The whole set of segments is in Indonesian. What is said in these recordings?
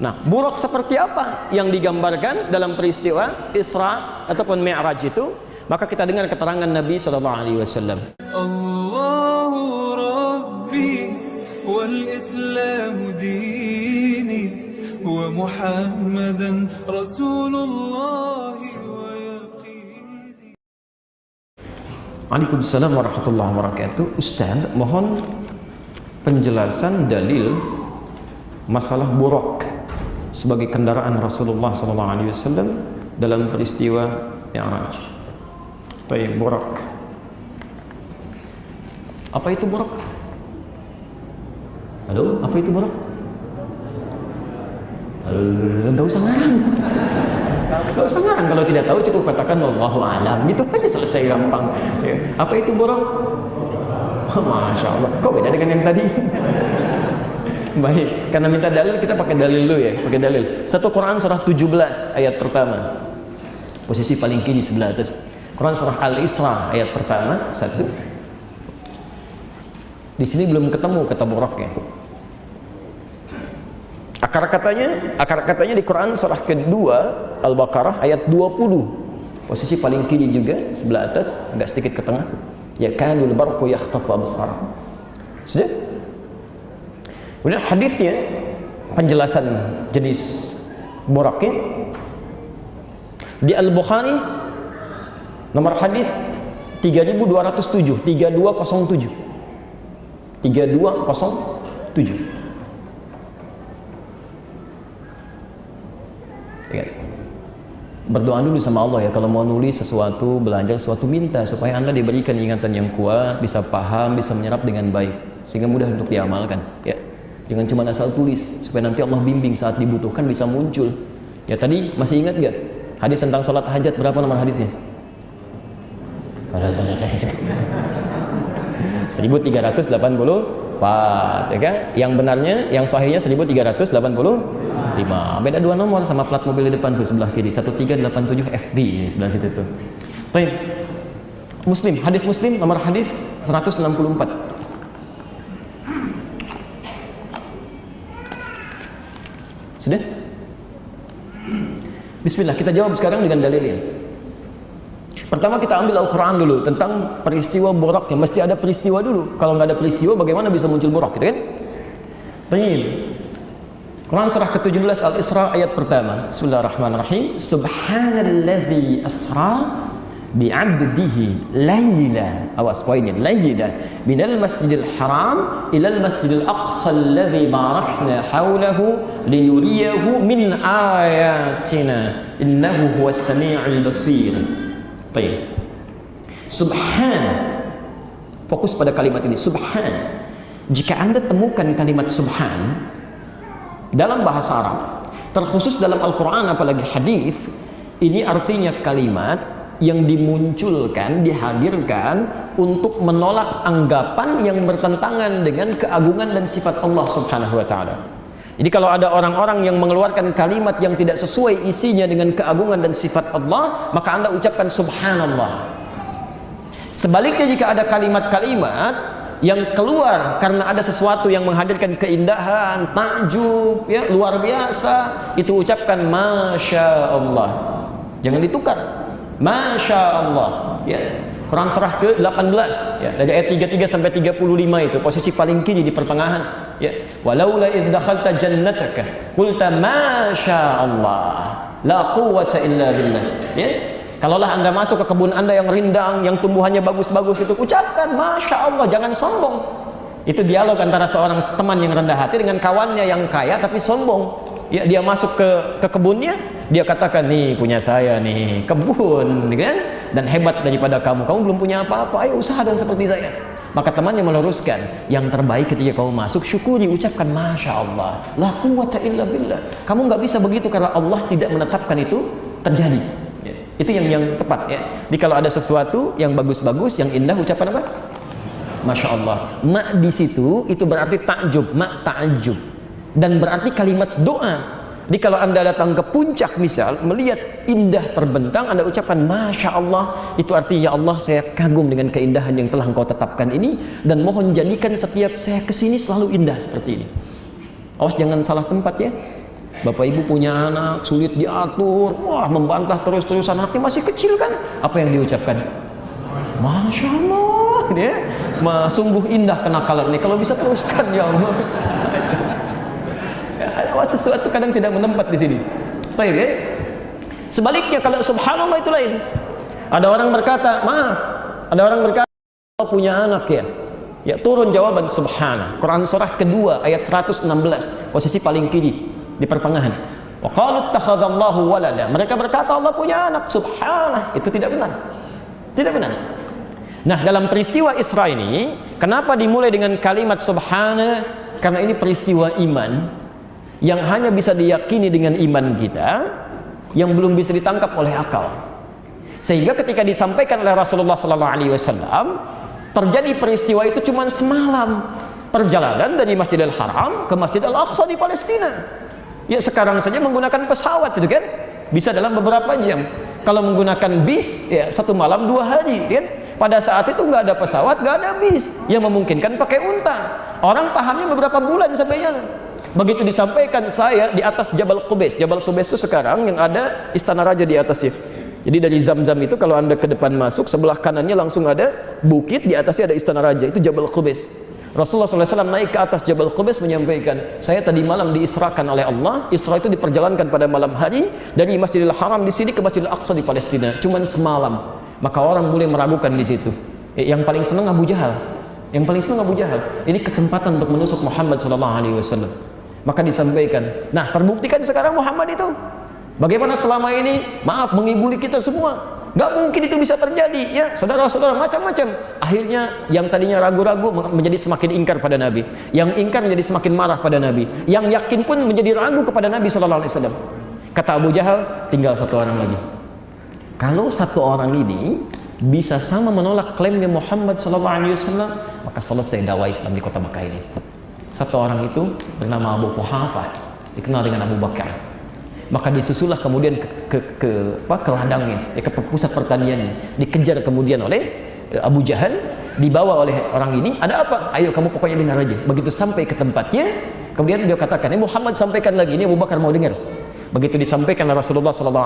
Nah, buraq seperti apa yang digambarkan dalam peristiwa Isra ataupun Mi'raj itu? Maka kita dengar keterangan Nabi SAW. Allahu Rabbi wal Islam dini wa Muhammadan Rasulullah wa yaqini. Waalaikumsalam warahmatullahi wabarakatuh. Ustaz, mohon penjelasan dalil masalah buraq sebagai kendaraan Rasulullah SAW dalam peristiwa Mi'raj. Baik, buraq. Apa itu buraq? Halo, apa itu buraq? Enggak usah ngarang. Enggak usah ngarang, kalau tidak tahu cukup katakan wallahu alam. Gitu aja selesai, gampang. Ya. Apa itu buraq? Oh, Masya Allah. Kok beda dengan yang tadi? Baik, karena minta dalil kita pakai dalil dulu ya, pakai dalil. 1 Quran surah 17 ayat pertama. Posisi paling kiri sebelah atas. Quran surah Al-Isra ayat pertama 1. Di sini belum ketemu kata buraq ya. Akar katanya di Quran surah kedua Al-Baqarah ayat 20. Posisi paling kiri juga sebelah atas, agak sedikit ke tengah. Ya kanul barqu yakhtafu absar. Sudah? Kemudian hadisnya, penjelasan jenis buraqnya di Al-Bukhari nomor hadis 3207, 3207. 3207. Ya. Berdoa dulu sama Allah ya, kalau mau nulis sesuatu, belajar sesuatu, minta supaya Anda diberikan ingatan yang kuat, bisa paham, bisa menyerap dengan baik, sehingga mudah untuk diamalkan. Ya. Jangan cuma asal tulis, supaya nanti Allah bimbing saat dibutuhkan bisa muncul. Ya, tadi masih ingat nggak hadis tentang sholat hajat? Berapa nomor hadisnya? 1384, ya kan? Yang benarnya, yang sahihnya 1385. Beda 2 nomor sama plat mobil di depan tuh sebelah kiri. 1387 FB ini sebelah situ tuh. Baik. Muslim, hadis Muslim nomor hadis 164. Sudah? Bismillah, kita jawab sekarang dengan dalilnya. Pertama kita ambil Al-Quran dulu tentang peristiwa buraq, yang mesti ada peristiwa dulu. Kalau nggak ada peristiwa bagaimana bisa muncul buraq, gitu kan? Baik. Quran surah ke-17 Al-Isra ayat pertama. Bismillahirrahmanirrahim. Subhanalladzi asra bi'abdihi layla. Awas poinnya, layla minal masjidil haram ilal masjidil aqsa alladzi barakna hawlahu linuriyahu min ayatina innahu huwas sami'ul basir. Baik. Subhan. Fokus pada kalimat ini, subhan. Jika Anda temukan kalimat subhan dalam bahasa Arab, terkhusus dalam Al-Quran apalagi hadis, ini artinya kalimat yang dimunculkan, dihadirkan untuk menolak anggapan yang bertentangan dengan keagungan dan sifat Allah Subhanahu wa taala. Jadi kalau ada orang-orang yang mengeluarkan kalimat yang tidak sesuai isinya dengan keagungan dan sifat Allah, maka Anda ucapkan subhanallah. Sebaliknya jika ada kalimat-kalimat yang keluar karena ada sesuatu yang menghadirkan keindahan, takjub, ya, luar biasa, itu ucapkan masya Allah. Jangan ditukar. Masya Allah. Ya. Quran surah ke-18 ya, dari ayat 33 sampai 35 itu posisi paling kiri di pertengahan ya. Walaula idh dakhalta jannataka qulta masya Allah la quwwata illa billah ya. Kalaulah Anda masuk ke kebun Anda yang rindang, yang tumbuhannya bagus-bagus itu, ucapkan masya Allah, jangan sombong. Itu dialog antara seorang teman yang rendah hati dengan kawannya yang kaya tapi sombong. Ya, dia masuk ke kebunnya, dia katakan, nih punya saya nih kebun, kan? Dan hebat daripada kamu belum punya apa-apa, ayo usaha dong seperti saya. Maka temannya meluruskan, yang terbaik ketika kamu masuk, syukuri, ucapkan masya Allah, la quwwata illa billah. Kamu nggak bisa begitu karena Allah tidak menetapkan itu terjadi. Ya, itu yang tepat ya. Jadi kalau ada sesuatu yang bagus-bagus, yang indah, ucapkan apa? Masya Allah. Ma di situ itu berarti takjub, ma takjub. Dan berarti kalimat doa. Jadi kalau Anda datang ke puncak misal, melihat indah terbentang, Anda ucapkan masya Allah, itu artinya ya Allah, saya kagum dengan keindahan yang telah Engkau tetapkan ini, dan mohon jadikan setiap saya kesini selalu indah seperti ini. Awas jangan salah tempat ya. Bapak ibu punya anak, sulit diatur, wah membantah terus-terusan, anaknya masih kecil kan? Apa yang diucapkan? Masya Allah, dia sungguh indah kenakalan ini. Kalau bisa teruskan ya Allah. Ada sesuatu kadang tidak menempat di sini. Baik ya. Sebaliknya kalau subhanallah itu lain. Ada orang berkata, maaf, ada orang berkata Allah punya anak ya. Ya turun jawaban subhana. Quran surah kedua ayat 116, posisi paling kiri di pertengahan. Wa qalu ittakhadallahu walada. Mereka berkata Allah punya anak, subhanah. Itu tidak benar. Tidak benar. Nah, dalam peristiwa Isra ini, kenapa dimulai dengan kalimat subhana? Karena ini peristiwa iman yang hanya bisa diyakini dengan iman kita, yang belum bisa ditangkap oleh akal. Sehingga ketika disampaikan oleh Rasulullah SAW, terjadi peristiwa itu cuma semalam. Perjalanan dari Masjidil Haram ke Masjid Al-Aqsa di Palestina. Ya sekarang saja menggunakan pesawat itu kan, bisa dalam beberapa jam. Kalau menggunakan bis, ya 1 malam 2 hari kan. Pada saat itu nggak ada pesawat, nggak ada bis, yang memungkinkan pakai unta. Orang pahamnya beberapa bulan sampai jalan. Begitu disampaikan saya di atas Jabal Qubais. Jabal Qubais itu sekarang yang ada istana raja di atasnya. Jadi dari Zam-Zam itu kalau anda ke depan masuk, sebelah kanannya langsung ada bukit, di atasnya ada istana raja. Itu Jabal Qubais. Rasulullah SAW naik ke atas Jabal Qubais menyampaikan, saya tadi malam diisrakan oleh Allah. Isra itu diperjalankan pada malam hari dari Masjidil Haram di sini ke Masjidil Aqsa di Palestina. Cuman semalam. Maka orang mulai meragukan di situ. Yang paling senang Abu Jahal. Yang paling senang Abu Jahal. Ini kesempatan untuk menusuk Muhammad SAW. Maka disampaikan. Nah, terbuktikan sekarang Muhammad itu. Bagaimana selama ini, maaf, mengibuli kita semua. Gak mungkin itu bisa terjadi. Ya, saudara-saudara, macam-macam. Akhirnya yang tadinya ragu-ragu menjadi semakin ingkar pada Nabi. Yang ingkar menjadi semakin marah pada Nabi. Yang yakin pun menjadi ragu kepada Nabi SAW. Kata Abu Jahal, tinggal 1 orang lagi. Kalau 1 orang ini bisa sama menolak klaimnya Muhammad SAW, maka selesai dakwah Islam di kota Makkah ini. 1 orang itu bernama Abu Quhafah, dikenal dengan Abu Bakar. Maka disusulah kemudian ke ladangnya, ke pusat pertaniannya, dikejar kemudian oleh Abu Jahal, dibawa oleh orang ini. Ada apa? Ayo kamu pokoknya dengar aja. Begitu sampai ke tempatnya, kemudian dia katakan, Muhammad sampaikan lagi, ini Abu Bakar mau dengar. Begitu disampaikan oleh Rasulullah SAW,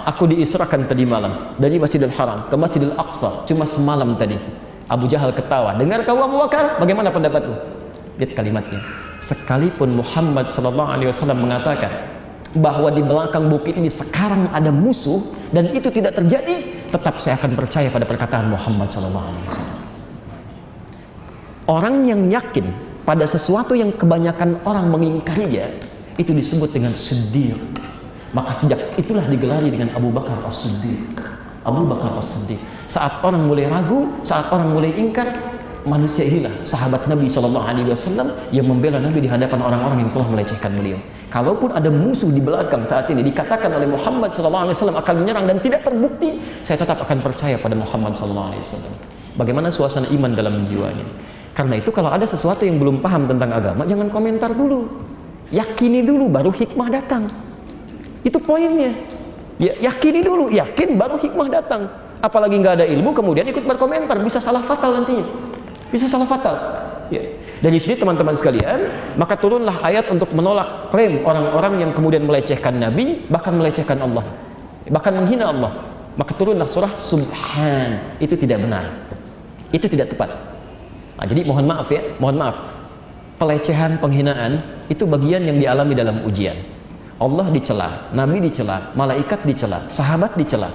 aku diisrakan tadi malam dari Masjidil Haram ke Masjidil Aqsa, cuma semalam tadi. Abu Jahal ketawa. Dengar kau Abu Bakar, bagaimana pendapatmu? Lihat kalimatnya. Sekalipun Muhammad SAW mengatakan bahwa di belakang bukit ini sekarang ada musuh dan itu tidak terjadi, tetap saya akan percaya pada perkataan Muhammad SAW. Orang yang yakin pada sesuatu yang kebanyakan orang mengingkarinya, itu disebut dengan Siddiq. Maka sejak itulah digelari dengan Abu Bakar As-Siddiq. Abu Bakar As-Siddiq. Saat orang mulai ragu, saat orang mulai ingkar, manusia inilah sahabat Nabi SAW yang membela Nabi di hadapan orang-orang yang telah melecehkan beliau. Kalaupun ada musuh di belakang saat ini dikatakan oleh Muhammad SAW akan menyerang dan tidak terbukti, saya tetap akan percaya pada Muhammad SAW. Bagaimana suasana iman dalam jiwanya? Karena itu kalau ada sesuatu yang belum paham tentang agama, jangan komentar dulu. Yakini dulu, baru hikmah datang. Itu poinnya. Ya, yakini dulu, yakin baru hikmah datang. Apalagi nggak ada ilmu, kemudian ikut berkomentar, bisa salah fatal nantinya. Bisa salah fatal. Ya. Dari sini teman-teman sekalian, maka turunlah ayat untuk menolak klaim orang-orang yang kemudian melecehkan Nabi, bahkan melecehkan Allah, bahkan menghina Allah. Maka turunlah surah Subhan. Itu tidak benar. Itu tidak tepat. Nah, jadi mohon maaf ya, mohon maaf. Pelecehan, penghinaan itu bagian yang dialami dalam ujian. Allah dicela, Nabi dicela, malaikat dicela, sahabat dicela.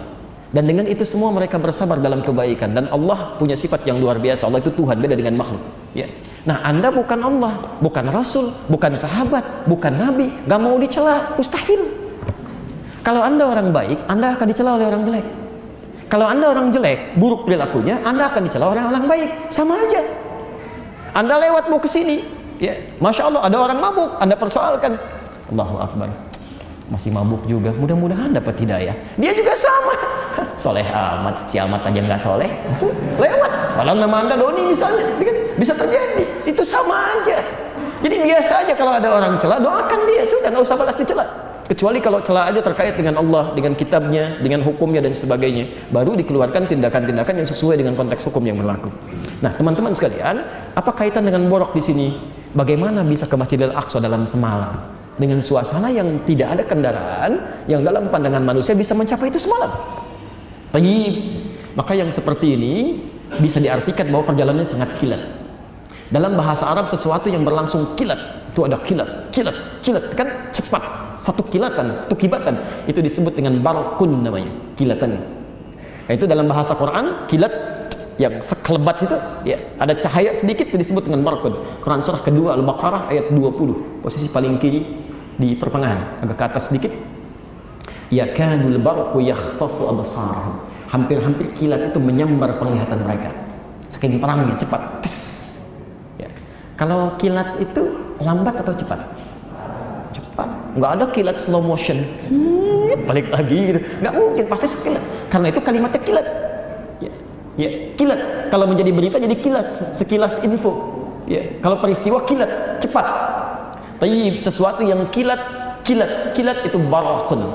Dan dengan itu semua mereka bersabar dalam kebaikan. Dan Allah punya sifat yang luar biasa. Allah itu Tuhan, beda dengan makhluk. Ya. Nah, Anda bukan Allah, bukan Rasul, bukan sahabat, bukan Nabi, gak mau dicela, mustahil. Kalau Anda orang baik, Anda akan dicela oleh orang jelek. Kalau Anda orang jelek, buruk perilakunya, Anda akan dicela oleh orang baik. Sama aja. Anda lewat mau ke sini, ya, Masya Allah ada orang mabuk, Anda persoalkan, Allahu Akbar, masih mabuk juga, mudah-mudahan dapat hidayah. Dia juga sama, soleh amat, si amat aja nggak soleh, lewat, padahal nama Anda Doni misalnya, bisa terjadi, itu sama aja. Jadi biasa aja kalau ada orang celah, doakan dia, sudah nggak usah balas dicela. Kecuali kalau celah aja terkait dengan Allah, dengan kitabnya, dengan hukumnya dan sebagainya, baru dikeluarkan tindakan-tindakan yang sesuai dengan konteks hukum yang berlaku. Nah, teman-teman sekalian, apa kaitan dengan borok di sini? Bagaimana bisa ke Masjidil Aqsa dalam semalam? dengan suasana yang tidak ada kendaraan, yang dalam pandangan manusia bisa mencapai itu semalam. Maka yang seperti ini bisa diartikan bahwa perjalanannya sangat kilat. Dalam bahasa Arab sesuatu yang berlangsung kilat, itu ada kilat, kilat, kilat, kan cepat, satu kilatan, satu kibatan, itu disebut dengan barqun namanya, kilatan. Nah, itu dalam bahasa Quran kilat yang sekelebat itu, ya, ada cahaya sedikit itu disebut dengan barqun. Quran surah kedua Al-Baqarah ayat 20, posisi paling kiri di pertengahan, agak ke atas sedikit. Yakadul barqu yakhtafu absarahum. Hampir-hampir kilat itu menyambar penglihatan mereka. Saking terangnya, cepat. Ya. Kalau kilat itu lambat atau cepat? Cepat. Nggak ada kilat slow motion. Balik lagi, nggak mungkin, pasti sekilat. Karena itu kalimatnya kilat. Ya, kilat. Kalau menjadi berita jadi kilas, sekilas info. Ya, kalau peristiwa kilat, cepat. Tapi sesuatu yang kilat, kilat itu barakun,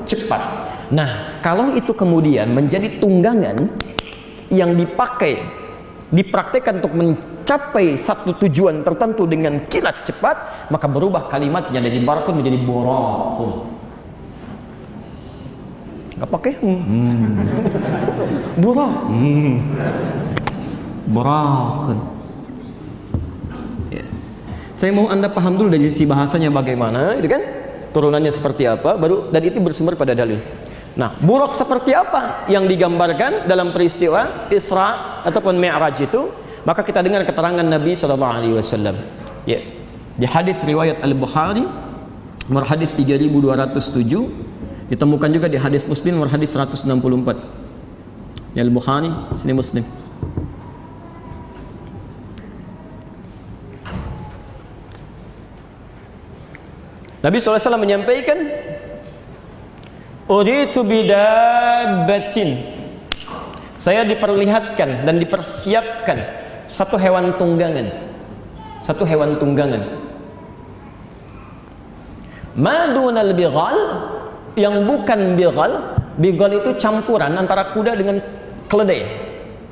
cepat. Nah, kalau itu kemudian menjadi tunggangan yang dipraktekkan untuk mencapai satu tujuan tertentu dengan kilat cepat, maka berubah kalimatnya dari barakun menjadi borakun. Gak pakai borakun. Ya. Saya mau Anda paham dulu dari sisi bahasanya bagaimana, itu kan? Turunannya seperti apa, baru, dan itu bersumber pada dalil. Nah, buraq seperti apa yang digambarkan dalam peristiwa Isra ataupun Mi'raj itu? Maka kita dengar keterangan Nabi SAW. Ya, di hadis riwayat Al-Bukhari nomor hadis 3207, ditemukan juga di hadis Muslim nomor hadis 164. Ya, Al-Bukhari, sini Muslim. Nabi SAW menyampaikan, uritu bidabbatin, saya diperlihatkan dan dipersiapkan satu hewan tunggangan, madunal bighal, yang bukan bighal itu campuran antara kuda dengan keledai,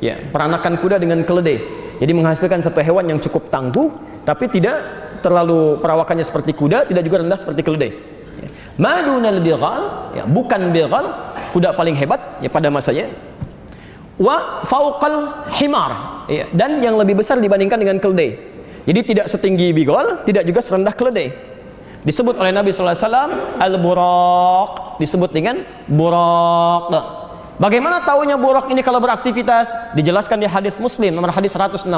ya, peranakan kuda dengan keledai, jadi menghasilkan satu hewan yang cukup tangguh tapi tidak terlalu perawakannya seperti kuda, tidak juga rendah seperti keledai. Madunal bighal, ya, bukan bighal, kuda paling hebat ya pada masanya. Wa fauqal himar, ya, dan yang lebih besar dibandingkan dengan keledai. Jadi tidak setinggi bighal, tidak juga serendah keledai. Disebut oleh Nabi SAW al-buraq, disebut dengan buraq. Bagaimana taunya buraq ini kalau beraktivitas? Dijelaskan di hadis Muslim nomor hadis 164.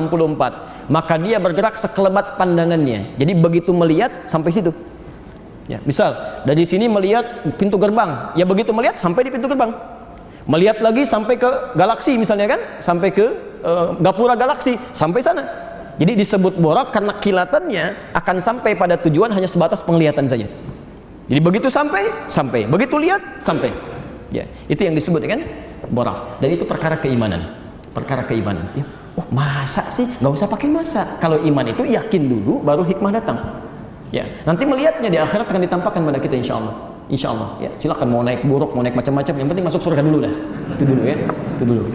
Maka dia bergerak sekelebat pandangannya. Jadi begitu melihat sampai situ. Ya, misal dari sini melihat pintu gerbang, ya begitu melihat sampai di pintu gerbang. Melihat lagi sampai ke galaksi misalnya kan, sampai ke gapura galaksi, sampai sana. Jadi disebut buraq karena kilatannya akan sampai pada tujuan hanya sebatas penglihatan saja. Jadi begitu sampai, begitu lihat sampai. Ya, itu yang disebut kan buraq. Dan itu perkara keimanan. Ya. Oh, masa sih? Nggak usah pakai masa. Kalau iman itu yakin dulu, baru hikmah datang. Ya, nanti melihatnya di akhirat akan ditampakkan pada kita insya Allah. Ya, silakan mau naik buruk, mau naik macam-macam, yang penting masuk surga dulu dah. Itu dulu ya, itu dulu.